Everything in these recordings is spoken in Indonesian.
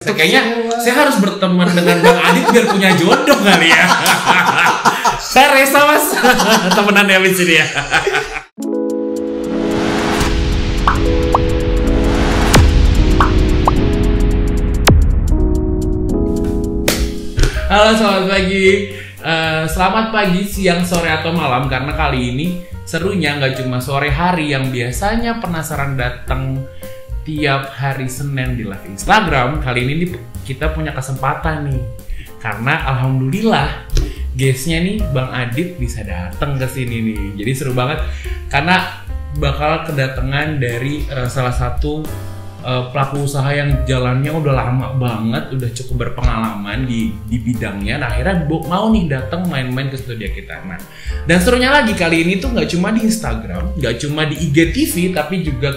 Kayaknya saya harus berteman dengan Bang Adit biar punya jodoh kali ya. Saya resa mas, temenan ya abis ini ya. Halo, selamat pagi. Selamat pagi, siang, sore, atau malam. Karena kali ini serunya nggak cuma sore hari yang biasanya penasaran datang tiap hari Senin di live Instagram. Kali ini kita punya kesempatan nih. Karena alhamdulillah guestnya nih Bang Adit bisa datang ke sini nih. Jadi seru banget karena bakal kedatangan dari salah satu pelaku usaha yang jalannya udah lama banget, udah cukup berpengalaman di bidangnya. Nah, akhirnya mau nih datang main-main ke studio kita. Nah, dan serunya lagi kali ini tuh nggak cuma di Instagram, nggak cuma di IGTV, tapi juga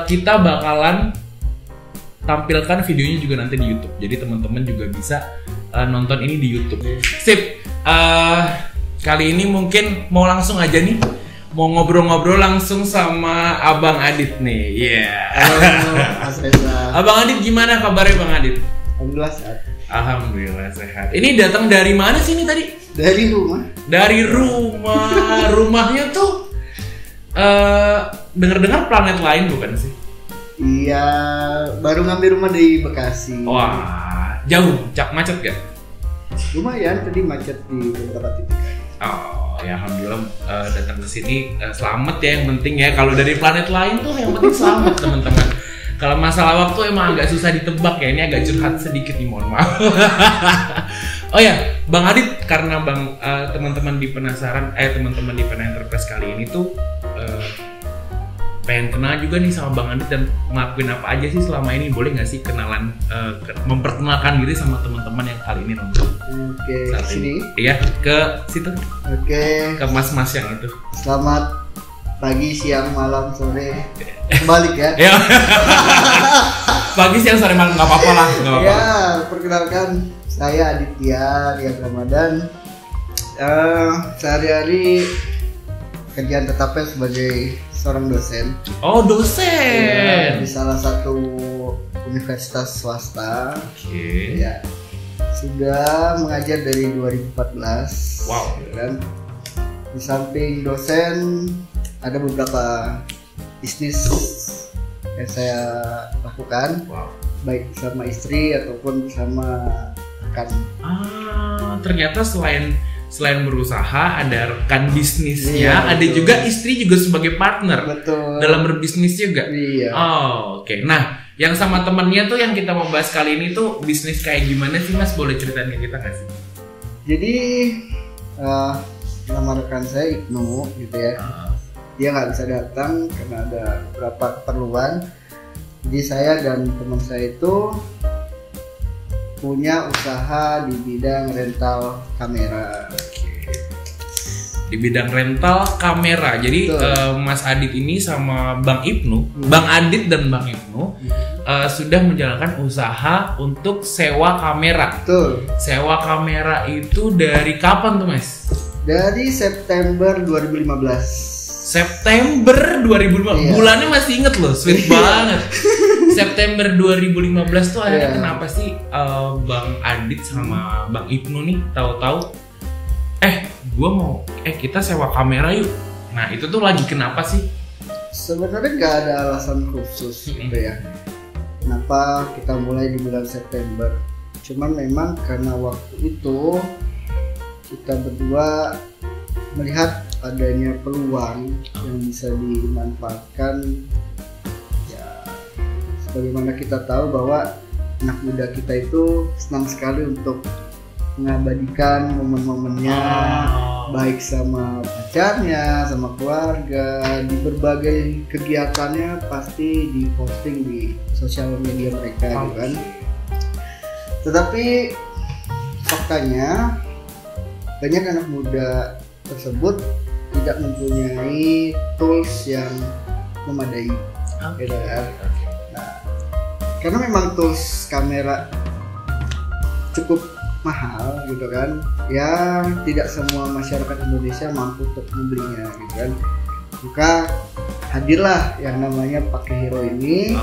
kita bakalan tampilkan videonya juga nanti di YouTube. Jadi teman-teman juga bisa nonton ini di YouTube. Sip. Kali ini mungkin mau langsung aja nih. Mau ngobrol-ngobrol langsung sama Abang Adit nih. Iya. Halo, Mas Reza. Abang Adit gimana kabarnya Bang Adit? Alhamdulillah sehat. Alhamdulillah sehat. Ini datang dari mana sih ini tadi? Dari rumah. Dari rumah. Rumahnya tuh dengar-dengar planet lain bukan sih? Iya, baru ngambil rumah di Bekasi. Wah, jauh, macet gak? Lumayan, tadi macet di beberapa titik. Oh, ya alhamdulillah datang ke sini selamat ya, yang penting ya. Kalau dari planet lain tuh yang penting selamat teman-teman. Kalau masalah waktu emang agak susah ditebak ya. Ini agak curhat sedikit nih, mohon maaf. Oh ya, Bang Adit, karena teman-teman di teman-teman di Pena Enterprise kali ini tuh pengen kenal juga nih sama Bang Adit dan ngelakuin apa aja sih selama ini. Boleh nggak sih kenalan, memperkenalkan diri sama teman-teman yang kali ini nonton? Oke, sini. Iya, ke situ. Oke. Ke mas-mas yang itu. Selamat pagi, siang, malam, sore. Balik ya. Ya. Pagi, siang, sore, malam nggak apa-apa lah. Ya, perkenalkan saya Aditya Rian Ramadan. Sehari-hari kerjaan tetapnya sebagai seorang dosen. Oh, dosen. Ya, di salah satu universitas swasta. Oke. Ya, sudah mengajar dari 2014. Wow. Dan di samping dosen ada beberapa bisnis yang saya lakukan. Wow. Baik sama istri ataupun sama rekan. Ternyata selain berusaha ada rekan bisnisnya, Iya, ada betul. juga istri juga sebagai partner. Betul. Dalam berbisnis juga. Iya. Oh, oke. Nah, yang sama temennya tuh yang kita mau bahas kali ini tuh bisnis kayak gimana sih Mas? Boleh ceritain ke kita nggak sih? Jadi nama rekan saya Ibnu gitu ya. Dia nggak bisa datang karena ada beberapa keperluan. Jadi saya dan teman saya itu punya usaha di bidang rental kamera. Di bidang rental kamera. Jadi Mas Adit ini sama Bang Ibnu, Bang Adit dan Bang Ibnu sudah menjalankan usaha untuk sewa kamera. Betul. Sewa kamera itu dari kapan tuh Mas? Dari September 2015. September 2015. Iya. Bulannya masih inget loh, sweet banget. September 2015 tuh akhirnya kenapa sih Bang Adit sama Bang Ibnu nih tahu-tahu kita sewa kamera yuk. Nah, itu tuh lagi kenapa sih? Sebenarnya nggak ada alasan khusus gitu ya. Kenapa kita mulai di bulan September? Cuman memang karena waktu itu kita berdua melihat adanya peluang yang bisa dimanfaatkan. Ya, sebagaimana kita tahu bahwa anak muda kita itu senang sekali untuk mengabadikan momen-momennya, baik sama pacarnya, sama keluarga, di berbagai kegiatannya pasti diposting di sosial media mereka gitu kan. Tetapi faktanya banyak anak muda tersebut tidak mempunyai tools yang memadai. Gitu kan. Nah, karena memang tools kamera cukup mahal gitu kan, ya tidak semua masyarakat Indonesia mampu untuk membelinya gitu kan. Maka hadirlah yang namanya Pakai Hero ini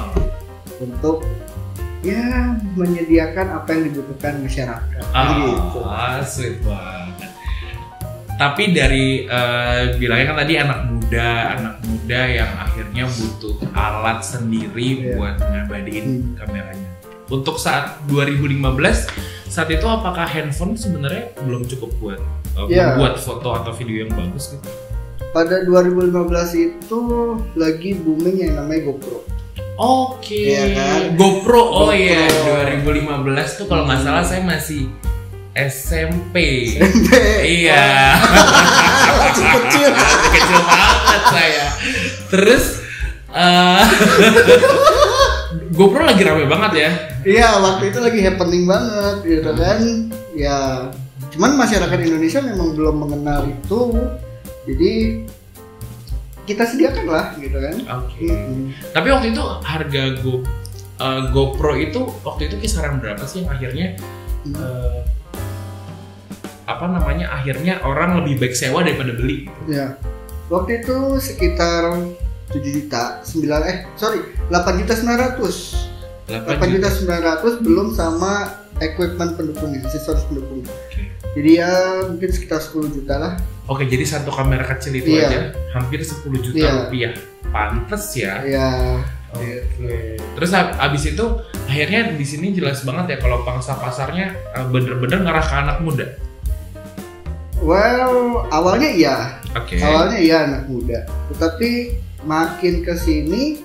untuk ya menyediakan apa yang dibutuhkan masyarakat. Gitu. Sweet banget. Tapi dari bilangnya kan tadi anak muda yang akhirnya butuh alat sendiri buat ngabadiin kameranya. Untuk saat 2015 saat itu apakah handphone sebenarnya belum cukup buat membuat foto atau video yang bagus gitu? Pada 2015 itu lagi booming yang namanya GoPro. Oke. Iya kan? GoPro. Iya, 2015 tuh kalau nggak salah saya masih SMP. Iya. Masih kecil. Masih kecil banget saya. Terus GoPro lagi rame banget ya. Iya, waktu itu lagi happening banget gitu kan. Ya, cuman masyarakat Indonesia memang belum mengenal itu. Jadi kita sediakan lah gitu kan. Oke. Tapi waktu itu harga GoPro itu waktu itu kisaran berapa sih yang akhirnya akhirnya orang lebih baik sewa daripada beli? Ya. Waktu itu sekitar 8.900.000 belum sama equipment pendukungnya, aksesoris pendukungnya. Jadi ya mungkin sekitar 10 juta lah. Oke, jadi satu kamera kecil itu aja hampir 10 juta rupiah. Pantes ya. Iya. Oke. Terus abis itu akhirnya di sini jelas banget ya kalau pangsa pasarnya bener-bener ngarah ke anak muda. Well, awalnya iya. Oke. Awalnya iya anak muda. Tetapi makin ke sini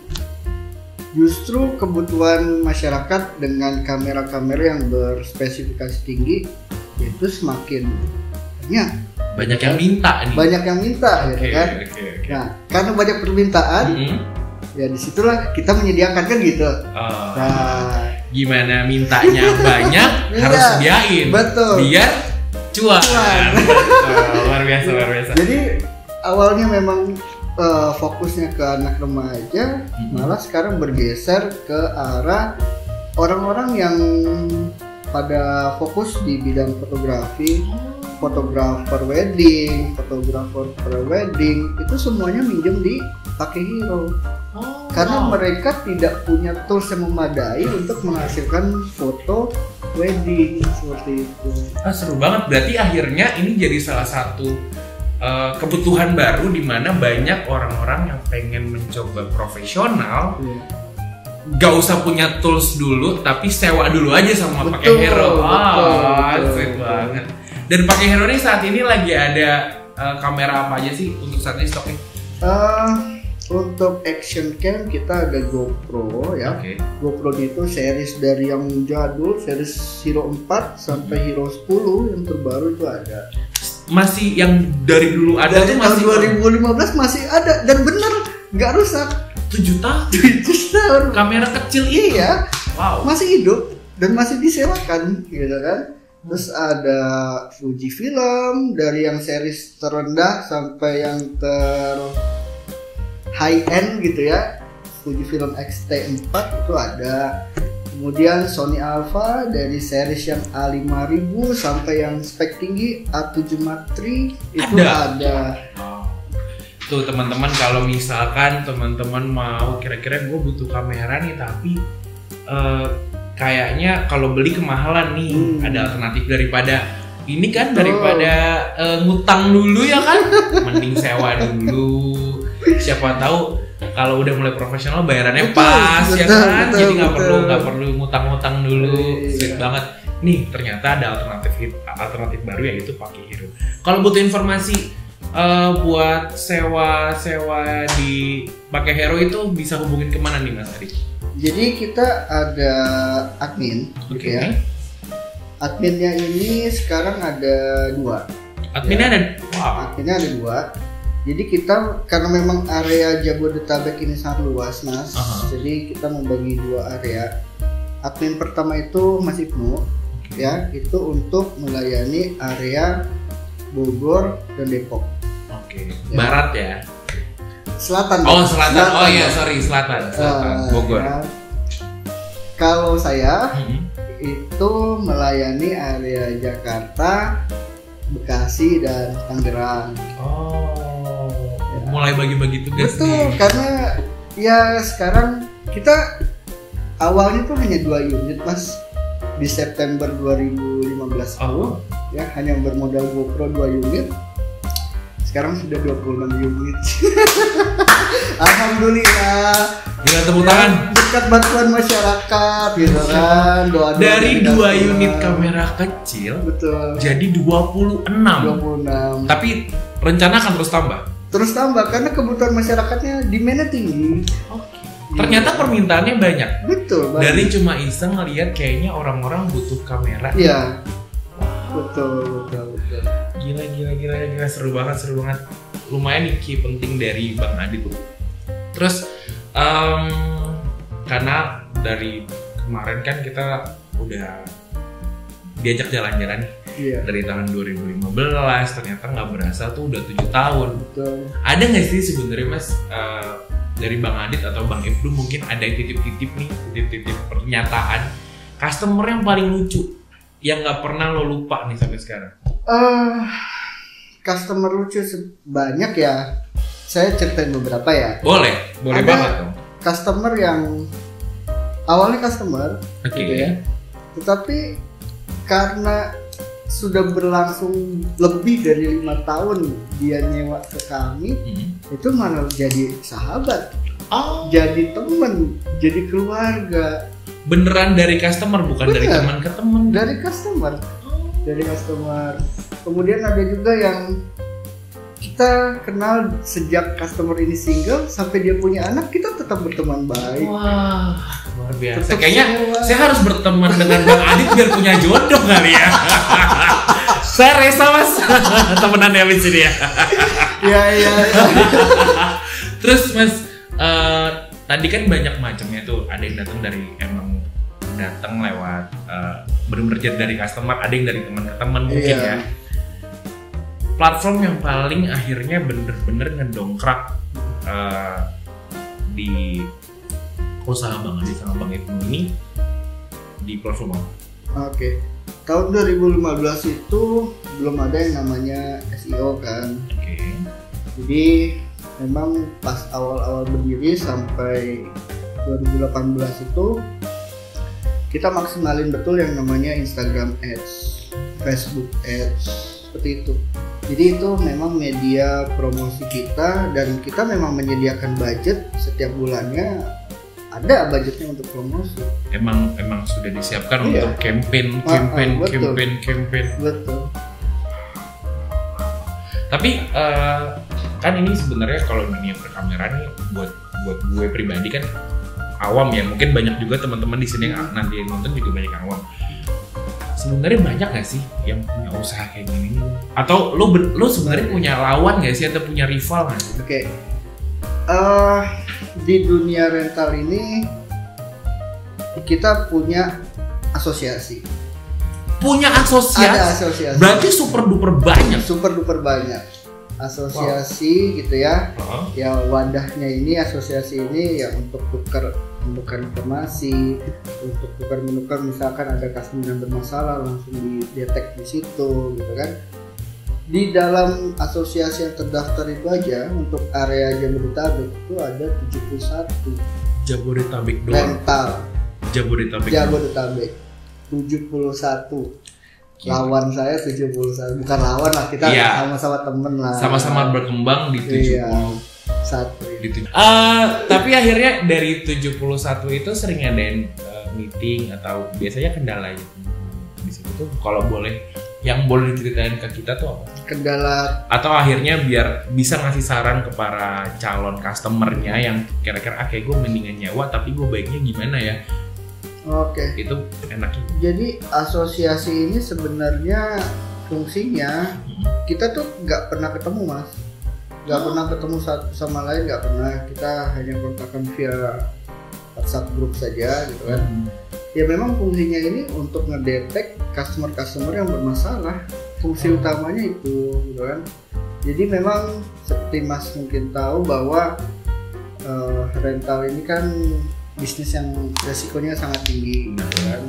justru kebutuhan masyarakat dengan kamera-kamera yang berspesifikasi tinggi itu semakin banyak yang minta nih. Banyak yang minta gitu kan. Nah, karena banyak permintaan, ya disitulah kita menyediakan kan gitu. Nah, gimana mintanya banyak harus sediain. Betul. Biar cuan. Luar biasa. Jadi awalnya memang fokusnya ke anak remaja, malah sekarang bergeser ke arah orang-orang yang pada fokus di bidang fotografi, fotografer wedding, fotografer pre-wedding, itu semuanya minjem di Pakai Hero. Karena mereka tidak punya tools yang memadai untuk menghasilkan foto wedding seperti itu. Seru banget, berarti akhirnya ini jadi salah satu kebutuhan baru di mana banyak orang-orang yang pengen mencoba profesional. Gak usah punya tools dulu, tapi sewa dulu aja sama Pakai Hero. Sweet banget. Dan Pakai Hero ini saat ini lagi ada kamera apa aja sih untuk saat ini stoknya? Untuk action cam kita ada GoPro ya. GoPro itu series dari yang jadul, series Hero 4 sampai Hero 10, yang terbaru itu ada. Masih yang dari dulu ada dari tuh masih 2015 masih ada dan bener nggak rusak. 7 tahun. Kamera kecil ini. Iya. Wow. Masih hidup dan masih disewakan gitu kan. Terus ada Fujifilm dari yang series terendah sampai yang high end gitu ya. Fujifilm X-T4 itu ada. Kemudian Sony Alpha dari series yang A5000 sampai yang spek tinggi A7 Mark III itu ada. Tuh teman-teman, kalau misalkan teman-teman mau kira-kira gue butuh kamera nih tapi kayaknya kalau beli kemahalan nih, ada alternatif daripada ini kan, daripada ngutang dulu ya kan, mending sewa dulu. Siapa tahu kalau udah mulai profesional bayarannya pas ya kan, jadi nggak perlu ngutang-ngutang dulu. Sweet banget. Nih ternyata ada alternatif baru yaitu Pakai Hero. Kalau butuh informasi buat sewa di Pakai Hero itu bisa hubungin kemana nih Mas Adi? Jadi kita ada admin, gitu ya. Adminnya ini sekarang ada 2. Adminnya ada, adminnya ada 2. Jadi kita karena memang area Jabodetabek ini sangat luas, Mas. Jadi kita membagi 2 area. Admin pertama itu Mas Ibnu, ya, itu untuk melayani area Bogor dan Depok. Barat ya? Selatan. Selatan. Selatan. Bogor. Ya. Kalau saya itu melayani area Jakarta, Bekasi dan Tangerang. Mulai bagi-bagi tugas. Betul, karena ya sekarang kita awalnya tuh hanya 2 unit mas di September 2015 ya, hanya bermodal GoPro 2 unit. Sekarang sudah 26 unit. Alhamdulillah. Gila, tepuk tangan. Dekat bantuan masyarakat gitu kan. Doa-doa dari 2 unit kamera kecil betul jadi 26. Tapi rencana akan terus tambah karena kebutuhan masyarakatnya demand-nya tinggi. Oke. Ternyata permintaannya banyak. Betul banget. Dari cuma iseng ngeliat kayaknya orang-orang butuh kamera. Iya. Betul. Gila, seru banget. Lumayan nih key penting dari Bang Adit tuh. Terus karena dari kemarin kan kita udah diajak jalan-jalan nih. Iya. Dari tahun 2015 ternyata nggak berasa tuh udah 7 tahun. Betul. Ada nggak sih sebenarnya Mas dari Bang Adit atau Bang Ibnu mungkin ada titip-titip pernyataan customer yang paling lucu yang nggak pernah lo lupa nih sampai sekarang? Customer lucu banyak ya. Saya ceritain beberapa ya. Boleh ada banget dong. Customer yang awalnya customer, gitu ya. Tetapi karena sudah berlangsung lebih dari 5 tahun dia nyewa ke kami, itu malah jadi sahabat, jadi teman, jadi keluarga. Beneran dari customer, bukan dari teman ke teman. Dari customer. Kemudian ada juga yang kita kenal sejak customer ini single sampai dia punya anak, kita tetap berteman baik. Wah, luar biasa. Kayaknya saya harus berteman dengan Bang Adit biar punya jodoh kali ya. Saya resa mas, temenan ya abis ini ya. Iya. Terus mas, tadi kan banyak macamnya tuh. Ada yang datang dari datang lewat bener-bener dari customer, ada yang dari teman ke teman mungkin ya. Platform yang paling akhirnya bener-bener ngedongkrak di usaha Bang Adit sama Bang Ibnu ini di platform apa? Oke. Tahun 2015 itu belum ada yang namanya SEO kan. Jadi memang pas awal-awal berdiri sampai 2018 itu kita maksimalin betul yang namanya Instagram Ads, Facebook Ads, seperti itu. Jadi itu memang media promosi kita dan kita memang menyediakan budget setiap bulannya, ada budgetnya untuk promosi. Emang sudah disiapkan untuk campaign. Betul. Tapi kan ini sebenarnya kalau dunia perkameran nih buat gue pribadi kan awam ya, mungkin banyak juga teman-teman di sini yang nanti nonton juga banyak yang awam. Sebenarnya banyak gak sih yang punya usaha kayak gini? Atau lo sebenarnya punya lawan gak sih atau punya rival gak sih? Oke. Di dunia rental ini kita punya asosiasi. Ada asosiasi. Berarti super duper banyak. Asosiasi gitu ya. Ya wadahnya ini, asosiasi ini ya untuk tukar informasi, untuk tukar menukar, misalkan ada customer yang bermasalah langsung didetek di situ gitu kan. Di dalam asosiasi yang terdaftar itu aja untuk area Jabodetabek itu ada 71. Jabodetabek doang. Rental. Jabodetabek. 71. Lawan saya 71. Bukan lawan lah, kita sama-sama temen lah. Sama-sama berkembang di 70. Tapi akhirnya dari 71 itu sering ngadain meeting atau biasanya kendala di situ tuh, kalau boleh diceritain ke kita tuh apa? Kendala atau akhirnya biar bisa ngasih saran ke para calon customernya yang kira-kira kayak gue mendingan nyewa tapi gue baiknya gimana ya? Oke. Itu enaknya. Jadi asosiasi ini sebenarnya fungsinya kita tuh nggak pernah ketemu mas, nggak pernah ketemu satu sama lain, nggak pernah. Kita hanya kontakkan via WhatsApp grup saja gitu kan. Ya memang fungsinya ini untuk ngedetek customer yang bermasalah. Fungsi utamanya itu gitu kan. Jadi memang seperti mas mungkin tahu bahwa rental ini kan bisnis yang resikonya sangat tinggi gitu kan.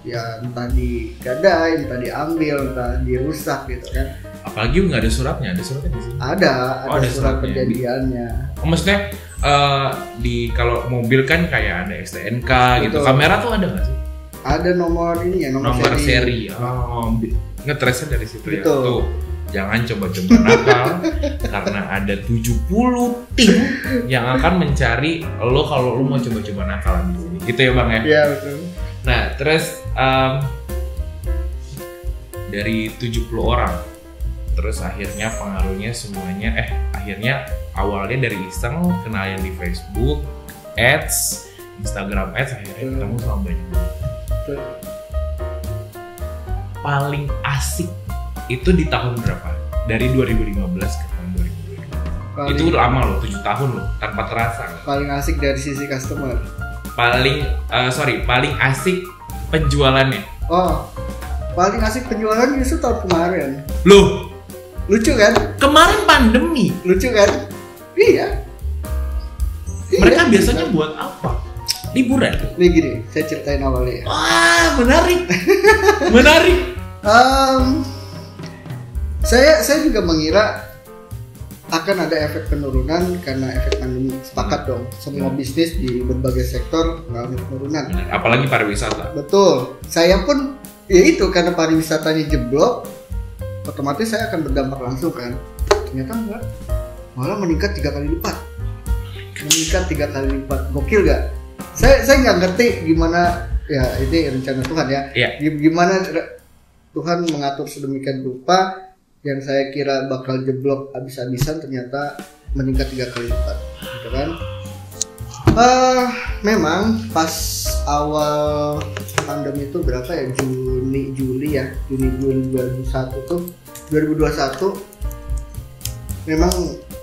Ya entah digadai, entah diambil, entah dirusak gitu kan. Apalagi nggak ada suratnya, ada suratnya di sini. Ada surat perjanjiannya. Maksudnya di kalau mobil kan kayak ada STNK gitu. Betul. Kamera tuh ada nggak sih? Ada nomor ini ya, nomor Seri. Oh, ngetrace dari situ ya. Betul. Tuh. Jangan coba-coba nakal karena ada 70 tim yang akan mencari lo kalau lo mau coba-coba nakal di sini. Gitu ya Bang ya? Iya betul. Nah, terus dari 70 orang terus akhirnya pengaruhnya semuanya akhirnya awalnya dari iseng kenalin di Facebook, Ads, Instagram Ads, akhirnya ketemu sama banyak orang. Betul. Paling asik itu di tahun berapa? Dari 2015 ke tahun 2022. Itu lama loh, 7 tahun loh, tanpa terasa. Paling asik dari sisi customer. Paling asik penjualannya. Oh, paling asik penjualan justru tahun kemarin. Loh, Lucu kan? kemarin pandemi. Lucu kan? Iya. Mereka Iya, biasanya kan? buat apa? Liburan. Nih gini, saya ceritain awalnya. Wah, menarik. Menarik. Saya juga mengira akan ada efek penurunan karena efek pandemi. Sepakat dong, semua bisnis di berbagai sektor mengalami penurunan. Apalagi pariwisata. Betul. Saya pun ya itu karena pariwisatanya jeblok, otomatis saya akan berdampak langsung kan. Ternyata enggak, malah meningkat 3 kali lipat. Meningkat 3 kali lipat, gokil gak? Saya nggak ngerti gimana ya, ini rencana Tuhan ya. Iya. Gimana Tuhan mengatur sedemikian rupa yang saya kira bakal jeblok habis-habisan ternyata meningkat 3 kali lipat, gitu kan? Memang pas awal pandemi itu berapa ya, Juni 2021 memang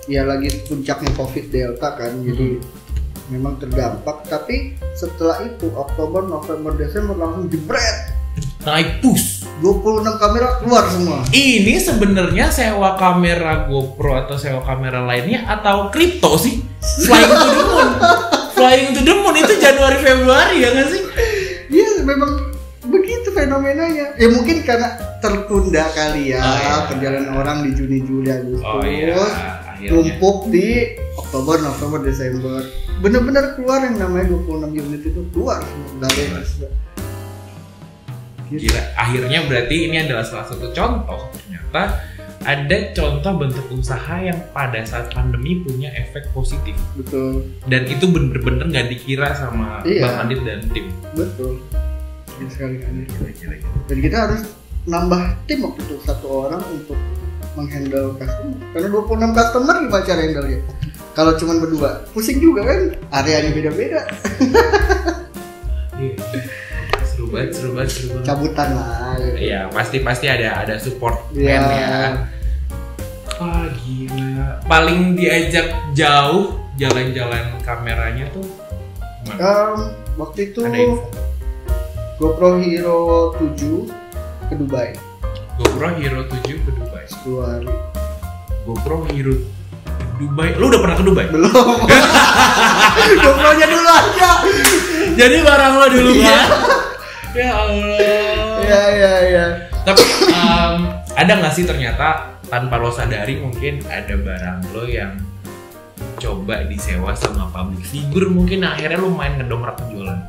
ya lagi puncaknya COVID Delta kan, jadi memang terdampak. Tapi setelah itu Oktober, November, Desember langsung jebret, Naik push. 26 kamera keluar semua. Ini sebenarnya sewa kamera GoPro atau sewa kamera lainnya atau kripto sih? Flying to the moon. Flying to the moon itu Januari Februari ya nggak sih? Iya memang begitu fenomenanya. Ya mungkin karena tertunda kali ya, perjalanan orang di Juni, Juli, Agustus. Oh iya, akhirnya. Tumpuk di Oktober, November, Desember. Bener-bener keluar yang namanya 26 unit itu keluar dari Gila, akhirnya berarti ini adalah salah satu contoh ternyata ada contoh bentuk usaha yang pada saat pandemi punya efek positif. Betul. Dan itu bener-bener nggak dikira sama Bang Adit dan tim. Betul. Sekali kan. Gila. Dan kita harus nambah tim waktu itu 1 orang untuk menghandle customer. Karena 26 customer gimana cara handle-nya? Kalau cuma berdua, pusing juga kan? Areanya beda-beda. Iya. Seru banget. Cabutan lah. Iya, pasti ada support Iya. man ya. Wah, gila. Paling diajak jauh jalan-jalan kameranya tuh gimana? Waktu itu Ada info? GoPro Hero 7 ke Dubai. GoPro Hero 7 ke Dubai. 10 hari. GoPro Hero Dubai. Lu udah pernah ke Dubai? Belum. GoPro-nya dulu aja. Jadi barang lo dulu Iya. kan? Ya Allah. Iya. Tapi ada nggak sih ternyata tanpa lo sadari mungkin ada barang lo yang coba disewa sama public figure, mungkin akhirnya lo main ngedongkrak penjualan?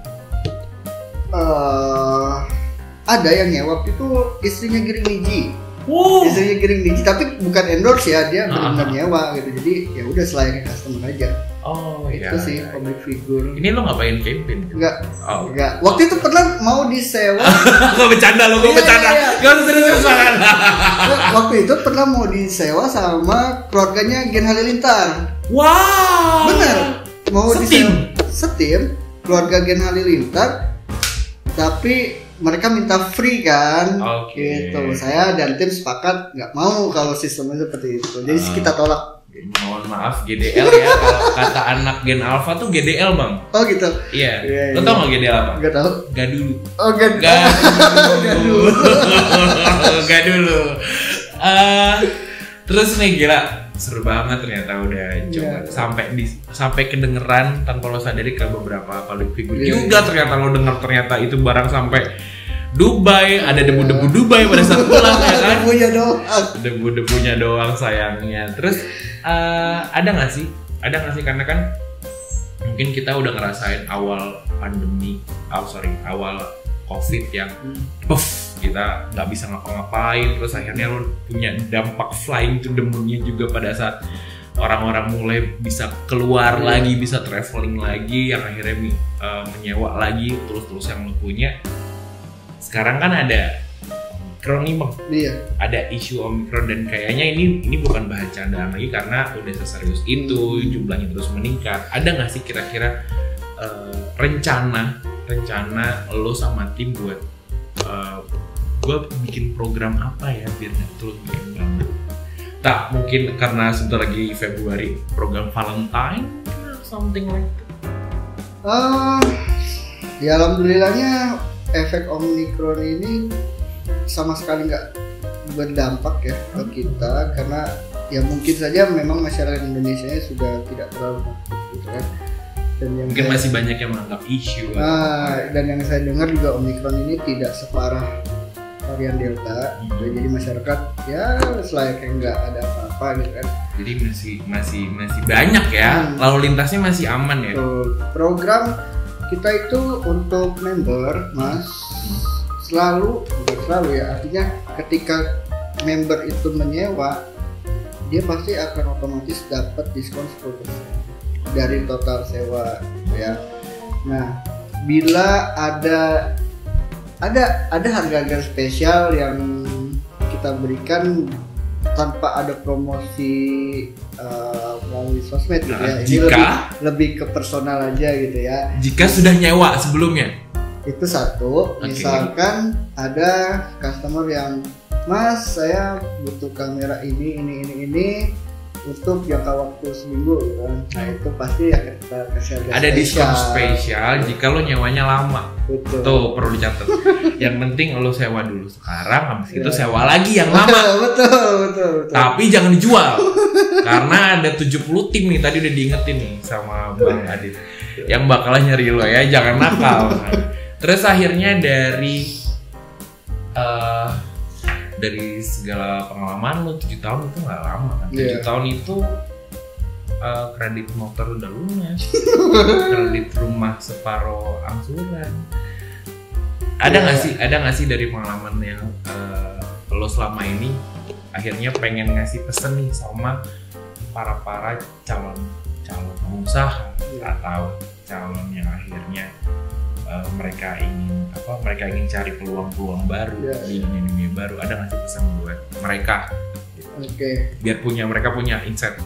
Ada yang nyewa itu istrinya Giring Niji. Wow. Istrinya Giring Niji, tapi bukan endorse ya, dia benar-benar nyewa gitu. Jadi ya udah selayaknya customer aja. Oh Itu iya. sih public figure. Ini lo ngapain campaign? Enggak. Oh. Enggak. Waktu itu pernah mau disewa. Gue bercanda lo, gue Iya, bercanda. iya. Gak usah serius banget. Waktu itu pernah mau disewa sama keluarganya Gen Halilintar. Wow. Bener. Mau Setim. disewa. Setim. Keluarga Gen Halilintar. Tapi mereka minta free kan. Oke. Gitu. Saya dan tim sepakat nggak mau kalau sistemnya seperti itu. Jadi kita tolak. Mohon maaf GDL ya, kalau kata anak Gen Alpha tuh GDL bang. Oh gitu. Iya. Iya, Lo tau gak GDL apa? Nggak tahu. Gak dulu. Oh gak. Gak dulu. Terus nih gila, seru banget ternyata udah coba sampai kedengeran tanpa lo sadari ke beberapa public figure juga. Ternyata lo denger ternyata itu barang sampai Dubai, ada debu-debu Dubai pada saat pulang ya kan? Debu-debunya doang sayangnya. Terus ada nggak sih karena kan mungkin kita udah ngerasain awal pandemi, awal COVID yang puff, kita nggak bisa ngapa-ngapain, terus akhirnya lo punya dampak flying to the moon-nya juga pada saat orang-orang mulai bisa keluar lagi, bisa traveling lagi, yang akhirnya menyewa lagi terus yang lo punya. Sekarang kan ada Omicron nih Bang, ada isu Omicron dan kayaknya ini bukan bahan candaan lagi karena udah seserius itu, jumlahnya terus meningkat. Ada nggak sih kira-kira rencana lo sama tim buat gue bikin program apa ya biar nggak terus banget? Tak mungkin karena sebentar lagi Februari program Valentine something like that. Ya alhamdulillahnya efek Omicron ini sama sekali nggak berdampak ya ke kita, karena ya mungkin saja memang masyarakat Indonesia sudah tidak terlalu takut gitu kan. Dan yang mungkin masih banyak yang menganggap isu. Dan yang saya dengar juga Omicron ini tidak separah varian Delta, jadi masyarakat ya selayaknya nggak ada apa-apa gitu kan. Jadi masih banyak ya, lalu lintasnya masih aman ya. Program kita itu untuk member Mas selalu ya, artinya ketika member itu menyewa dia pasti akan otomatis dapat diskon 10% dari total sewa ya. Nah, bila ada harga-harga spesial yang kita berikan tanpa ada promosi melalui sosmed gitu ya. Ini lebih ke personal aja gitu ya. Jika sudah nyewa sebelumnya. Itu satu, misalkan ada customer yang Mas, saya butuh kamera ini untuk jangka waktu seminggu gitu kan. Nah itu pasti akan kita kasih harga ada diskon spesial jika lo nyewanya lama. Betul. Tuh perlu dicatat. Yang penting lo sewa dulu sekarang, habis itu sewa lagi yang lama. Betul. Tapi jangan dijual. Karena ada 70 tim nih, tadi udah diingetin nih sama Bang Adit. Yang bakalan nyari lo ya, jangan nakal. Terus akhirnya dari segala pengalaman lo 7 tahun itu nggak lama kan? 7 tahun itu kredit motor udah lunas, kredit rumah separuh angsuran. Ada nggak sih dari pengalaman yang lo selama ini akhirnya pengen ngasih pesen nih sama para calon pengusaha atau calon yang akhirnya mereka ingin cari peluang baru di dunia baru, ada nggak sih pesan buat mereka? Biar mereka punya insight